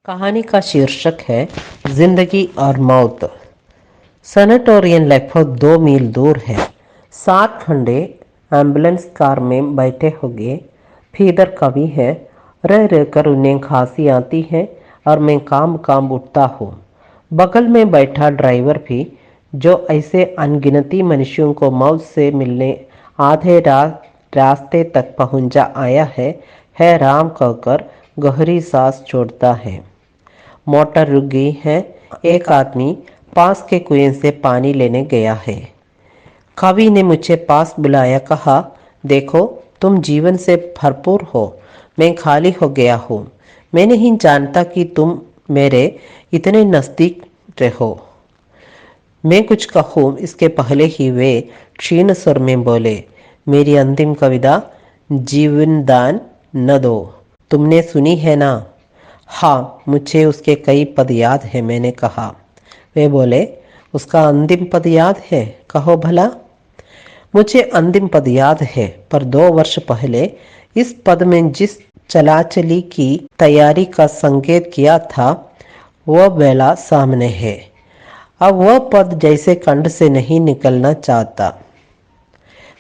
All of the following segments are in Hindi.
कहानी का शीर्षक है जिंदगी और मौत। सैनिटोरियम लगभग 2 मील दूर है। 7 घंटे एम्बुलेंस कार में बैठे होंगे। फीदर कवि है। रह रहकर उन्हें खांसी आती है और मैं काम काम उठता हूँ। बगल में बैठा ड्राइवर भी, जो ऐसे अनगिनती मनुष्यों को मौत से मिलने आधे रास्ते तक पहुंचा आया है राम कहकर गहरी सांस छोड़ता है। मोटर रुक गई है। एक आदमी पास के कुएं से पानी लेने गया है। कवि ने मुझे पास बुलाया, कहा, देखो तुम जीवन से भरपूर हो, मैं खाली हो गया हूँ। मैं नहीं जानता कि तुम मेरे इतने नज़दीक रहो। मैं कुछ कहूँ इसके पहले ही वे क्षीण स्वर में बोले, मेरी अंतिम कविता जीवन दान न दो तुमने सुनी है ना? हाँ, मुझे उसके कई पद याद है, मैंने कहा। वे बोले, उसका अंतिम पद याद है? कहो भला। मुझे अंतिम पद याद है, पर 2 वर्ष पहले इस पद में जिस चलाचली की तैयारी का संकेत किया था, वह बेला सामने है। अब वह पद जैसे कंठ से नहीं निकलना चाहता।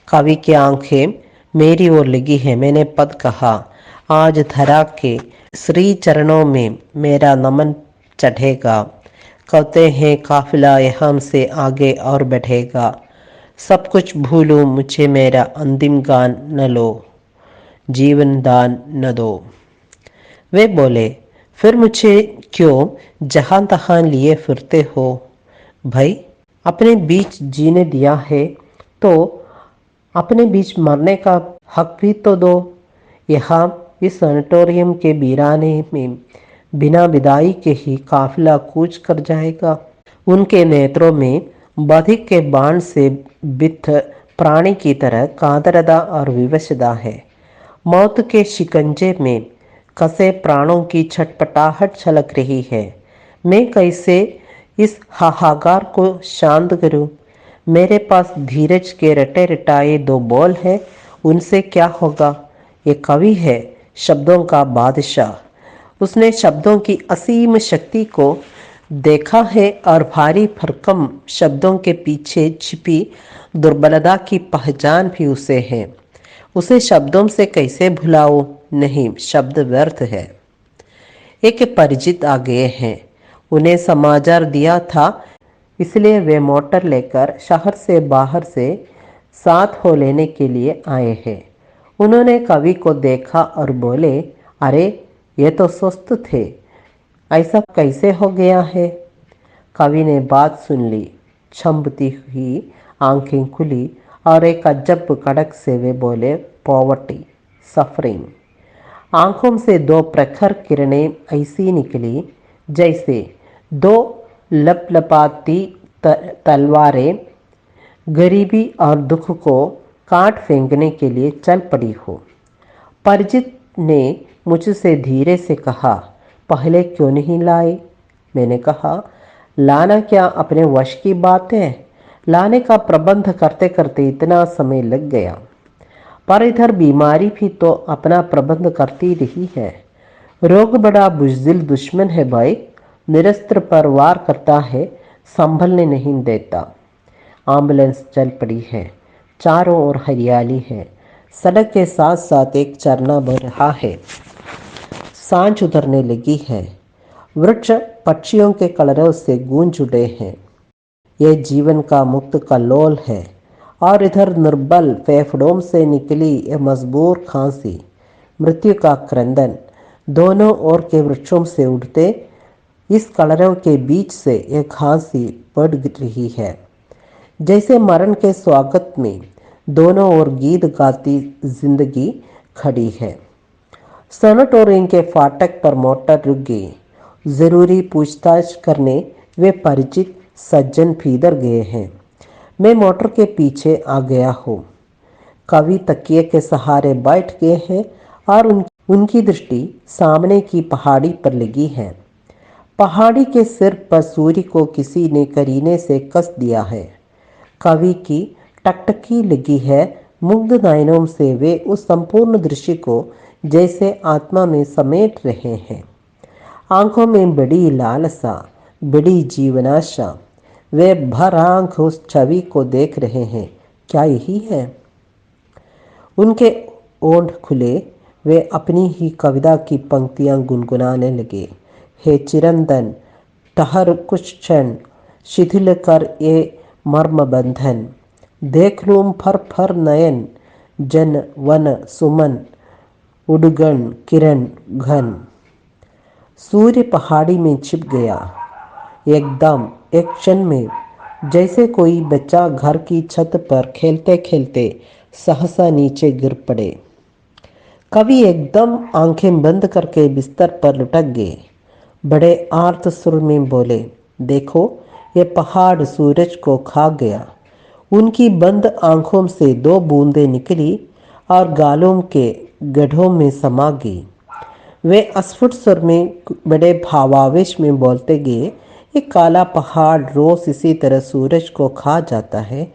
कवि की आंखें मेरी ओर लगी है। मैंने पद कहा, आज धरा के श्री चरणों में मेरा नमन चढ़ेगा। कहते हैं काफिला यहाँ से आगे और बढ़ेगा। सब कुछ भूलूं, मुझे मेरा अंतिम गान न लो, जीवन दान न दो। वे बोले, फिर मुझे क्यों जहां तहां लिए फिरते हो? भाई, अपने बीच जीने दिया है तो अपने बीच मरने का हक भी तो दो। यहाँ इस सैनिटोरियम के वीराने में बिना विदाई के ही काफिला कूच कर जाएगा। उनके नेत्रों में बधिक के बाण से बिथ प्राणी की तरह कादरदा और विवशदा है। मौत के शिकंजे में कसे प्राणों की छटपटाहट छलक रही है। मैं कैसे इस हाहाकार को शांत करूं? मेरे पास धीरज के रटे रटाए 2 बोल हैं, उनसे क्या होगा? ये कवि है, शब्दों का बादशाह। उसने शब्दों की असीम शक्ति को देखा है और भारी भरकम शब्दों के पीछे छिपी दुर्बलता की पहचान भी उसे है। उसे शब्दों से कैसे भुलाओ? नहीं, शब्द व्यर्थ है। एक परिचित आ गए हैं। उन्हें समाचार दिया था, इसलिए वे मोटर लेकर शहर से बाहर से साथ हो लेने के लिए आए हैं। उन्होंने कवि को देखा और बोले, अरे ये तो स्वस्थ थे, ऐसा कैसे हो गया है? कवि ने बात सुन ली। छंबती हुई आंखें खुली और एक अजब कड़क से वे बोले, पॉवर्टी, सफरिंग। आंखों से 2 प्रखर किरणें ऐसी निकली जैसे 2 लपलपाती तलवारें गरीबी और दुख को काट फेंकने के लिए चल पड़ी हो। परिचित ने मुझसे धीरे से कहा, पहले क्यों नहीं लाए? मैंने कहा, लाना क्या अपने वश की बात है? लाने का प्रबंध करते करते इतना समय लग गया, पर इधर बीमारी भी तो अपना प्रबंध करती रही है। रोग बड़ा बुज़दिल दुश्मन है भाई, निरस्त्र पर वार करता है, संभलने नहीं देता। एम्बुलेंस चल पड़ी है। चारों ओर हरियाली है। सड़क के साथ साथ एक झरना बह रहा है। सांझ उतरने लगी है। वृक्ष पक्षियों के कलरव से गूंज उठे हैं। यह जीवन का मुक्त कल्लोल है। और इधर निर्बल फेफड़ों से निकली यह मजबूर खांसी, मृत्यु का क्रंदन। दोनों ओर के वृक्षों से उठते इस कलरव के बीच से यह खांसी बढ़ रही है, जैसे मरण के स्वागत में दोनों ओर गीत गाती जिंदगी खड़ी है। सैनिटोरियम के फाटक पर मोटर रुक गई। जरूरी पूछताछ करने वे परिचित सज्जन फीदर गए हैं। मैं मोटर के पीछे आ गया हूँ। कवि तकिए के सहारे बैठ गए हैं और उनकी दृष्टि सामने की पहाड़ी पर लगी है। पहाड़ी के सिर पर सूर्य को किसी ने करीने से कस दिया है। कवि की टकटकी लगी है। मुग्ध नयनों से वे उस संपूर्ण दृश्य को जैसे आत्मा में समेट रहे हैं। आंखों में बड़ी लालसा, बड़ी जीवनाशा। वे भर आंख उस छवि को देख रहे हैं। क्या यही है? उनके ओंठ खुले, वे अपनी ही कविता की पंक्तियां गुनगुनाने लगे। हे चिरंतन, ठहर कुछ क्षण, शिथिल कर ये मर्म बंधन। देख लूं फर फर नयन, जन वन सुमन, उडगन किरण घन। सूर्य पहाड़ी में छिप गया, एकदम एक क्षण में, जैसे कोई बच्चा घर की छत पर खेलते खेलते सहसा नीचे गिर पड़े। कवि एकदम आंखें बंद करके बिस्तर पर लुढ़क गए। बड़े आर्त सुर में बोले, देखो ये पहाड़ सूरज को खा गया। उनकी बंद आंखों से दो बूंदें निकली और गालों के गड्ढों में समा गई। वे अस्फुट स्वर में बड़े भावावेश में बोलते गए, ये काला पहाड़ रोज इसी तरह सूरज को खा जाता है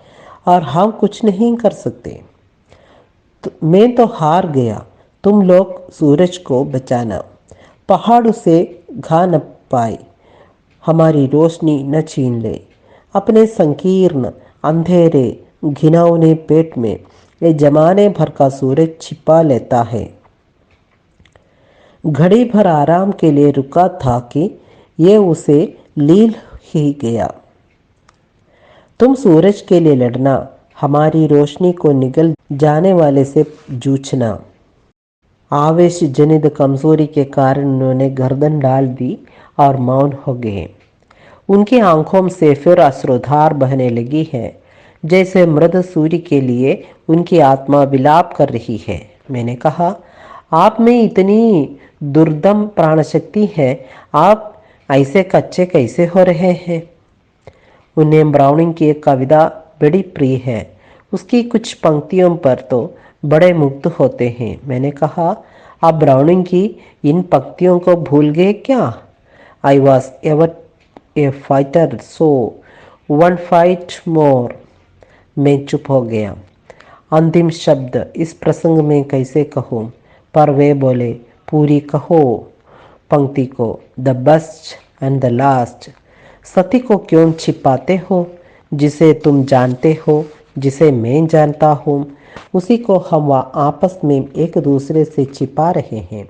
और हम कुछ नहीं कर सकते। मैं तो हार गया, तुम लोग सूरज को बचाना। पहाड़ उसे खा न पाए, हमारी रोशनी न छीन ले। अपने संकीर्ण अंधेरे घिनौने पेट में ये जमाने भर का सूरज छिपा लेता है। घड़ी भर आराम के लिए रुका था कि ये उसे लील ही गया। तुम सूरज के लिए लड़ना, हमारी रोशनी को निगल जाने वाले से जूझना। आवेश जनित कमजोरी के कारण उन्होंने गर्दन डाल दी और मौन हो गए। उनकी आंखों से फिर अश्रुधार बहने लगी है, जैसे मृद सूर्य के लिए उनकी आत्मा विलाप कर रही है। मैंने कहा, आप में इतनी दुर्दम प्राण शक्ति है, आप ऐसे कच्चे कैसे हो रहे हैं? उन्हें ब्राउनिंग की एक कविता बड़ी प्रिय है। उसकी कुछ पंक्तियों पर तो बड़े मुग्ध होते हैं। मैंने कहा, आप ब्राउनिंग की इन पंक्तियों को भूल गए क्या? I was ever a fighter, so one fight more. मैं चुप हो गया। अंतिम शब्द इस प्रसंग में कैसे कहूँ, पर वे बोले, पूरी कहो पंक्ति को, the best and the last. सत्य को क्यों छिपाते हो? जिसे तुम जानते हो, जिसे मैं जानता हूँ, उसी को हम आपस में एक दूसरे से छिपा रहे हैं।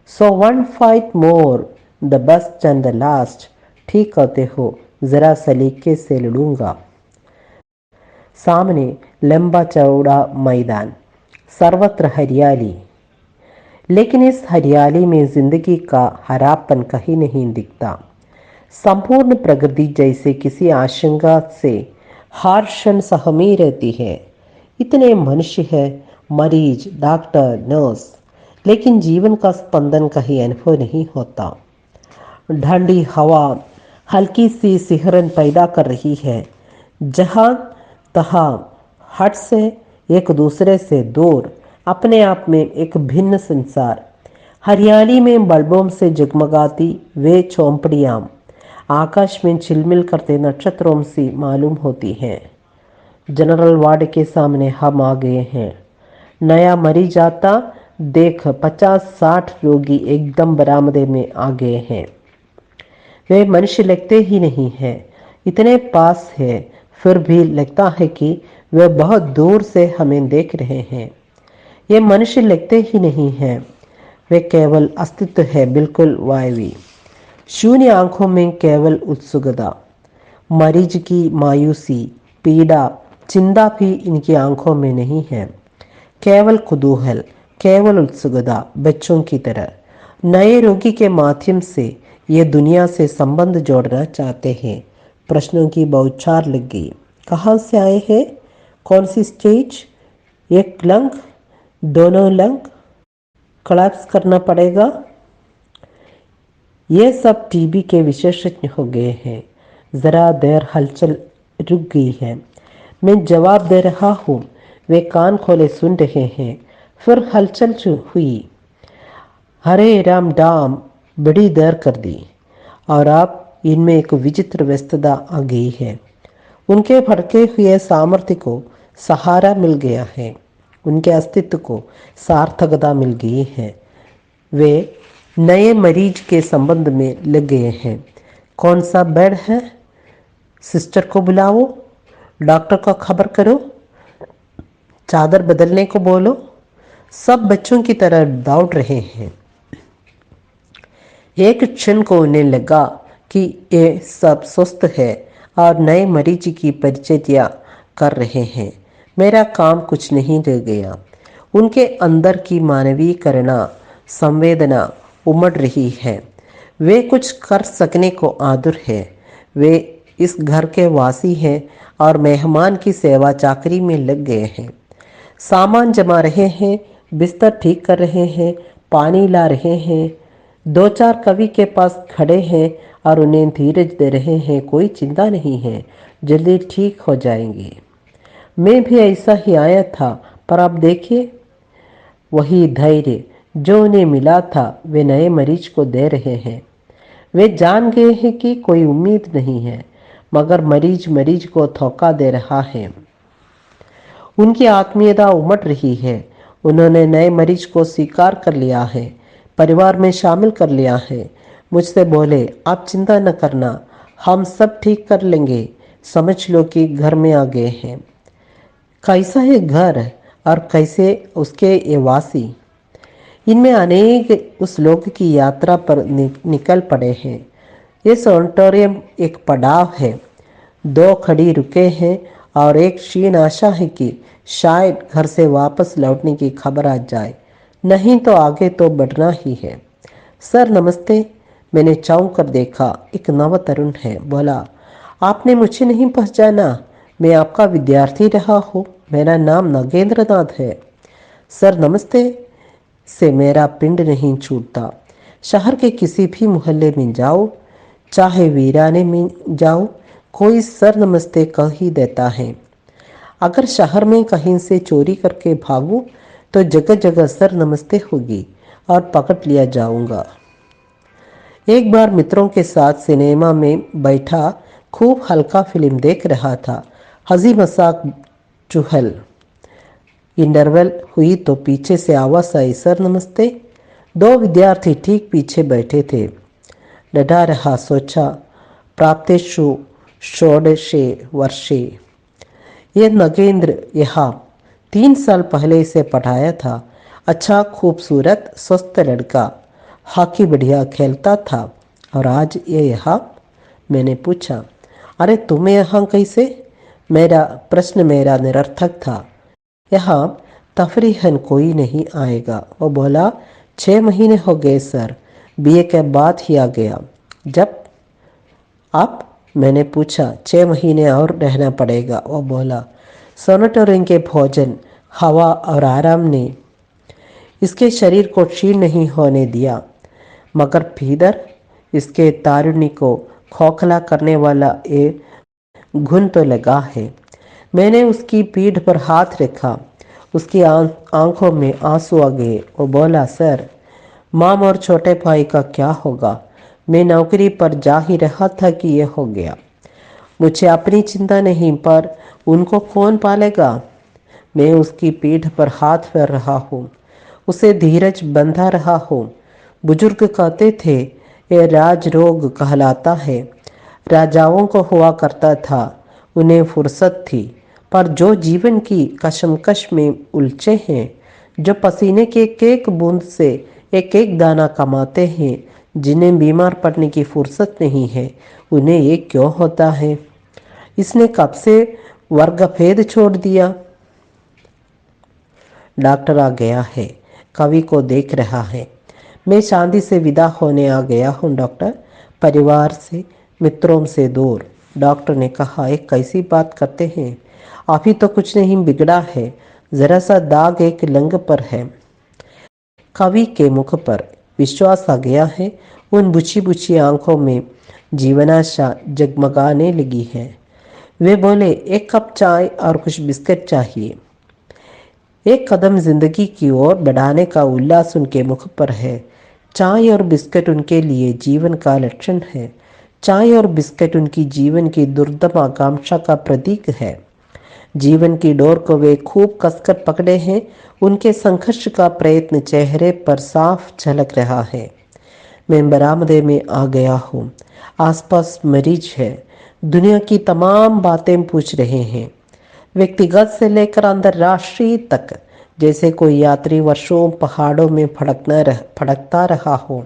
सो one fight more, the best and the last. ठीक कहते हो, जरा सलीके से लड़ूंगा। सामने लंबा चौड़ा मैदान, सर्वत्र हरियाली, लेकिन इस हरियाली में जिंदगी का हरापन कहीं नहीं दिखता। संपूर्ण प्रकृति जैसे किसी आशंका से हर क्षण सहमी रहती है। इतने मनुष्य है, मरीज, डॉक्टर, नर्स, लेकिन जीवन का स्पंदन कहीं अनुभव नहीं होता। ठंडी हवा हल्की सी सिहरन पैदा कर रही है। जहां तहां हट से एक दूसरे से दूर, अपने आप में एक भिन्न संसार। हरियाली में बल्बों से जगमगाती वे चौपड़ियां आकाश में चिलमिल करते नक्षत्रों सी मालूम होती हैं। जनरल वार्ड के सामने हम आ गए हैं। नया मरीज आता देख 50-60 रोगी एकदम बरामदे में आ गए हैं। वे मनुष्य लगते ही नहीं हैं, इतने पास है, फिर भी लगता है कि वे बहुत दूर से हमें देख रहे हैं। ये मनुष्य लगते ही नहीं हैं, वे केवल अस्तित्व है, बिल्कुल वायवी। शून्य आंखों में केवल उत्सुकता, मरीज की मायूसी, पीड़ा, चिंता भी इनकी आंखों में नहीं है। केवल कुतूहल, केवल उत्सुकता, बच्चों की तरह। नए रोगी के माध्यम से ये दुनिया से संबंध जोड़ना चाहते हैं। प्रश्नों की बौछार लग गई। कहाँ से आए हैं? कौन सी स्टेज? एक लंग, दोनों लंग, कोलैप्स करना पड़ेगा। ये सब टीबी के विशेषज्ञ हो गए हैं। जरा देर हलचल रुक गई है। मैं जवाब दे रहा हूँ, वे कान खोले सुन रहे हैं। फिर हलचल हुई। हरे राम डाम बड़ी देर कर दी और अब इनमें एक विचित्र व्यस्तता आ गई है। उनके भड़के हुए सामर्थ्य को सहारा मिल गया है, उनके अस्तित्व को सार्थकता मिल गई है। वे नए मरीज के संबंध में लग गए हैं। कौन सा बेड है, सिस्टर को बुलाओ, डॉक्टर को खबर करो, चादर बदलने को बोलो। सब बच्चों की तरह दौड़ रहे हैं। एक क्षण को उन्हें लगा कि ये सब स्वस्थ है और नए मरीज की परिचर्या कर रहे हैं। मेरा काम कुछ नहीं रह गया। उनके अंदर की मानवीय करुणा, संवेदना उमड़ रही है। वे कुछ कर सकने को आतुर है। वे इस घर के वासी हैं और मेहमान की सेवा चाकरी में लग गए हैं। सामान जमा रहे हैं, बिस्तर ठीक कर रहे हैं, पानी ला रहे हैं। दो चार कवि के पास खड़े हैं और उन्हें धीरज दे रहे हैं। कोई चिंता नहीं है, जल्दी ठीक हो जाएंगे। मैं भी ऐसा ही आया था, पर अब देखिए, वही धैर्य जो उन्हें मिला था वे नए मरीज को दे रहे हैं। वे जान गए हैं कि कोई उम्मीद नहीं है, मगर मरीज मरीज को धोखा दे रहा है। उनकी आत्मीयता उमड़ रही है। उन्होंने नए मरीज को स्वीकार कर लिया है, परिवार में शामिल कर लिया है। मुझसे बोले, आप चिंता न करना, हम सब ठीक कर लेंगे। समझ लो कि घर में आ गए हैं। कैसा है घर और कैसे उसके ये वासी। इनमें अनेक उस लोग की यात्रा पर निकल पड़े हैं। ये सैनिटोरियम एक पड़ाव है। दो खड़ी रुके हैं और एक क्षीण आशा है कि शायद घर से वापस लौटने की खबर आ जाए, नहीं तो आगे तो बढ़ना ही है। सर नमस्ते। मैंने चौंक कर देखा। एक नव तरुण है। बोला, आपने मुझे नहीं पहचाना? मैं आपका विद्यार्थी रहा हूँ। मेरा नाम नागेंद्र नाथ है। सर नमस्ते से मेरा पिंड नहीं छूटता। शहर के किसी भी मोहल्ले में जाओ, चाहे वीराने में जाओ, कोई सर नमस्ते कह ही देता है। अगर शहर में कहीं से चोरी करके भागूं तो जगह जगह सर नमस्ते होगी और पकड़ लिया जाऊंगा। एक बार मित्रों के साथ सिनेमा में बैठा खूब हल्का फिल्म देख रहा था। हंसी मजाक चुहल। इंटरवल हुई तो पीछे से आवाज आई, सर नमस्ते। दो विद्यार्थी ठीक पीछे बैठे थे। डरा रहा। सोचा, प्राप्तेषु षोडशे वर्षे। ये नगेंद्र यहाँ 3 साल पहले इसे पढ़ाया था। अच्छा, खूबसूरत, स्वस्थ लड़का, हॉकी बढ़िया खेलता था। और आज ये यहाँ। मैंने पूछा, अरे तुम्हें यहाँ कैसे? मेरा प्रश्न मेरा निरर्थक था। यहाँ तफरीहन कोई नहीं आएगा। वो बोला, 6 महीने हो गए सर, बीए के बाद ही आ गया। जब आप? मैंने पूछा, 6 महीने और रहना पड़ेगा। वो बोला, सैनिटोरियम के भोजन, हवा और आराम ने इसके शरीर को क्षीण नहीं होने दिया, मगर भीतर इसके तारुण्य को खोखला करने वाला एक घुन तो लगा है। मैंने उसकी पीठ पर हाथ रखा। उसकी आंखों में आंसू आ गए। वो बोला, सर, माम और छोटे भाई का क्या होगा? मैं नौकरी पर जा ही रहा था कि यह हो गया। मुझे अपनी चिंता नहीं, पर उनको कौन पालेगा? मैं उसकी पीठ पर हाथ फेर रहा हूँ, उसे धीरज बंधा रहा हूँ। बुजुर्ग कहते थे, यह राज रोग कहलाता है। राजाओं को हुआ करता था, उन्हें फुर्सत थी। पर जो जीवन की कशमकश में उलझे हैं, जो पसीने के एक एक बूंद से एक एक दाना कमाते हैं, जिन्हें बीमार पड़ने की फुर्सत नहीं है, उन्हें ये क्यों होता है? इसने कब से वर्गभेद छोड़ दिया? डॉक्टर आ गया है, कवि को देख रहा है। मैं शांति से विदा होने आ गया हूँ डॉक्टर, परिवार से, मित्रों से दूर। डॉक्टर ने कहा, एक कैसी बात करते हैं? अभी तो कुछ नहीं बिगड़ा है, जरा सा दाग एक लंग पर है। कवि के मुख पर विश्वास आ गया है। उन बुझी बुझी आंखों में जीवनाशा जगमगाने लगी है। वे बोले, एक कप चाय और कुछ बिस्किट चाहिए। एक कदम जिंदगी की ओर बढ़ाने का उल्लास उनके मुख पर है। चाय और बिस्किट उनके लिए जीवन का लक्षण है। चाय और बिस्किट उनकी जीवन की दुर्दम आकांक्षा का प्रतीक है। जीवन की डोर को वे खूब कसकर पकड़े हैं। उनके संघर्ष का प्रयत्न चेहरे पर साफ झलक रहा है। मैं बरामदे में आ गया हूँ। आसपास मरीज है, दुनिया की तमाम बातें पूछ रहे हैं, व्यक्तिगत से लेकर अंतर्राष्ट्रीय तक, जैसे कोई यात्री वर्षों पहाड़ों में फड़कता रहा हो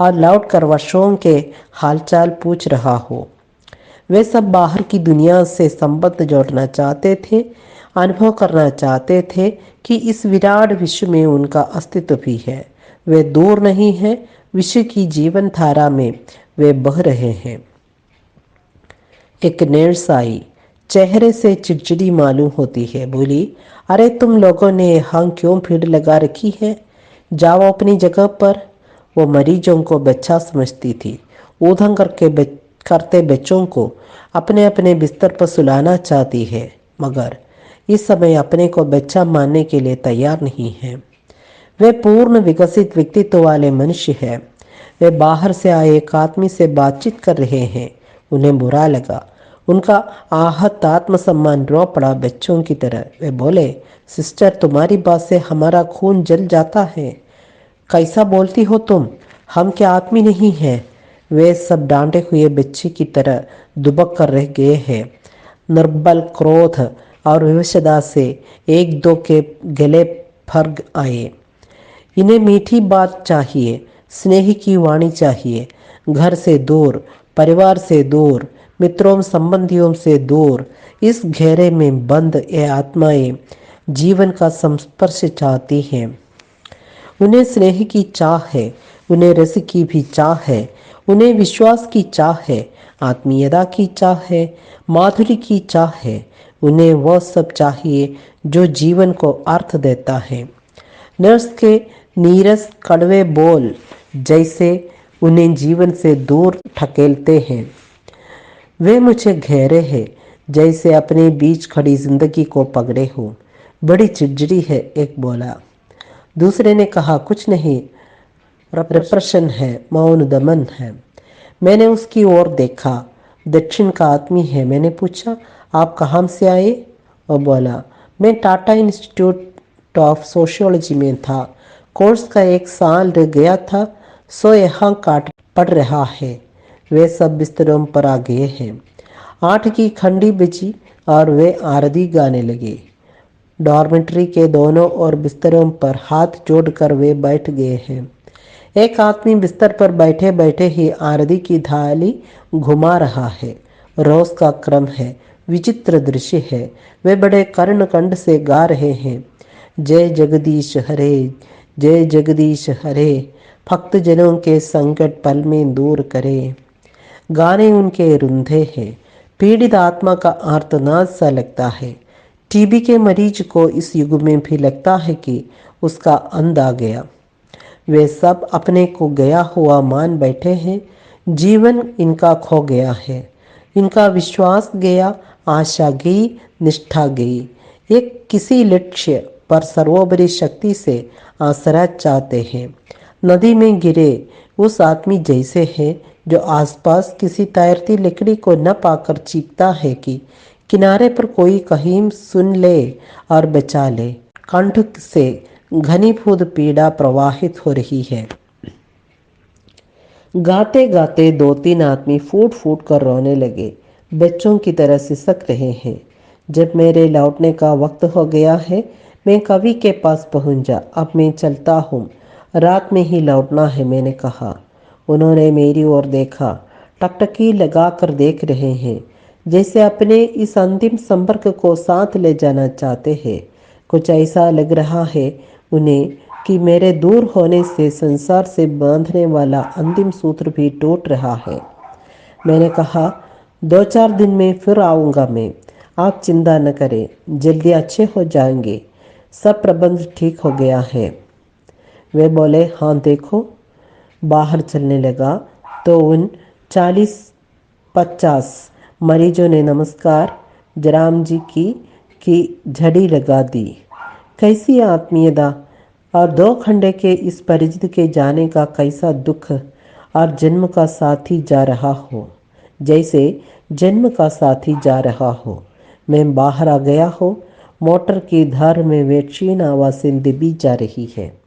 और लौटकर वर्षों के हालचाल पूछ रहा हो। वे सब बाहर की दुनिया से संबंध जोड़ना चाहते थे, अनुभव करना चाहते थे कि इस विराट विश्व में उनका अस्तित्व भी है। वे दूर नहीं है, विश्व की जीवन धारा में वे बह रहे हैं। एक नर्स आई, चेहरे से चिड़चिड़ी मालूम होती है, बोली, अरे तुम लोगों ने यहाँ क्यों भीड़ लगा रखी है, जाओ अपनी जगह पर। वो मरीजों को बच्चा समझती थी, ऊधम करते बच्चों को अपने अपने बिस्तर पर सुलाना चाहती है, मगर इस समय अपने को बच्चा मानने के लिए तैयार नहीं है। वे पूर्ण विकसित व्यक्तित्व वाले मनुष्य हैं। वे बाहर से आए एक आदमी से बातचीत कर रहे हैं। उन्हें बुरा लगा, उनका आहत आत्मसम्मान रो पड़ा बच्चों की तरह। वे बोले, सिस्टर, तुम्हारी बात से हमारा खून जल जाता है, कैसा बोलती हो तुम, हम क्या आदमी नहीं हैं। वे सब डांटे हुए बच्चे की तरह दुबक कर रह गए हैं। निर्बल क्रोध और विवशता से एक दो के गले फर आए। इन्हें मीठी बात चाहिए, स्नेह की वाणी चाहिए, घर से दूर, परिवार से दूर, मित्रों संबंधियों से दूर, इस घेरे में बंद ये आत्माएं जीवन का संस्पर्श चाहती हैं। उन्हें स्नेह की चाह है, उन्हें रस की भी चाह है, उन्हें विश्वास की चाह है, आत्मीयता की चाह है, माधुरी की चाह है। उन्हें वह सब चाहिए जो जीवन को अर्थ देता है। नर्स के नीरस कड़वे बोल जैसे उन्हें जीवन से दूर ढकेलते हैं। वे मुझे घेरे हैं जैसे अपने बीच खड़ी जिंदगी को पकड़े हो। बड़ी चिड़चिड़ी है, एक बोला। दूसरे ने कहा, कुछ नहीं, रिप्रेशन है, मौन दमन है। मैंने उसकी ओर देखा, दक्षिण का आदमी है। मैंने पूछा, आप कहाँ से आए? वो बोला, मैं टाटा इंस्टीट्यूट ऑफ सोशियोलॉजी में था, कोर्स का एक साल रह गया था, सो यहाँ काट पड़ रहा है। वे सब बिस्तरों पर आ गए हैं। 8 की घंटी बजी और वे आरती गाने लगे। डॉर्मेट्री के दोनों ओर बिस्तरों पर हाथ जोड़कर वे बैठ गए हैं। एक आदमी बिस्तर पर बैठे बैठे ही आरती की थाली घुमा रहा है। रोज का क्रम है, विचित्र दृश्य है। वे बड़े कर्णकंठ से गा रहे हैं, जय जगदीश हरे, जय जगदीश हरे, भक्त जनों के संकट पल में दूर करे। गाने उनके रुंधे हैं, पीड़ित आत्मा का आर्तनाद सा लगता है। टीबी के मरीज को इस युग में भी लगता है कि उसका अंत आ गया। वे सब अपने को गया हुआ मान बैठे हैं। जीवन इनका खो गया है, इनका विश्वास गया, आशा गई, निष्ठा गई। एक किसी लक्ष्य पर सर्वोपरि शक्ति से आसरा चाहते हैं। नदी में गिरे उस आदमी जैसे है जो आसपास किसी तैरती लकड़ी को न पाकर चीखता है कि किनारे पर कोई कहीं सुन ले और बचा ले। कंठ से घनीभूत पीड़ा प्रवाहित हो रही है। गाते गाते 2-3 आदमी फूट फूट कर रोने लगे, बच्चों की तरह सिसक रहे हैं। जब मेरे लौटने का वक्त हो गया है, मैं कवि के पास पहुंच जा, अब मैं चलता हूँ, रात में ही लौटना है, मैंने कहा। उन्होंने मेरी ओर देखा, टकटकी लगा कर देख रहे हैं, जैसे अपने इस अंतिम संपर्क को साथ ले जाना चाहते हैं। कुछ ऐसा लग रहा है उन्हें कि मेरे दूर होने से संसार से बांधने वाला अंतिम सूत्र भी टूट रहा है। मैंने कहा, 2-4 दिन में फिर आऊँगा मैं, आप चिंता न करें, जल्दी अच्छे हो जाएंगे, सब प्रबंध ठीक हो गया है। वे बोले, हाँ देखो। बाहर चलने लगा तो उन 40-50 मरीजों ने नमस्कार जराम जी की झड़ी लगा दी। कैसी आत्मीयता, और 2 घंटे के इस परिचित के जाने का कैसा दुख, और जन्म का साथी जा रहा हो, जैसे जन्म का साथी जा रहा हो। मैं बाहर आ गया हूँ, मोटर की धार में वे क्षीण आवाज़ें दबी जा रही है।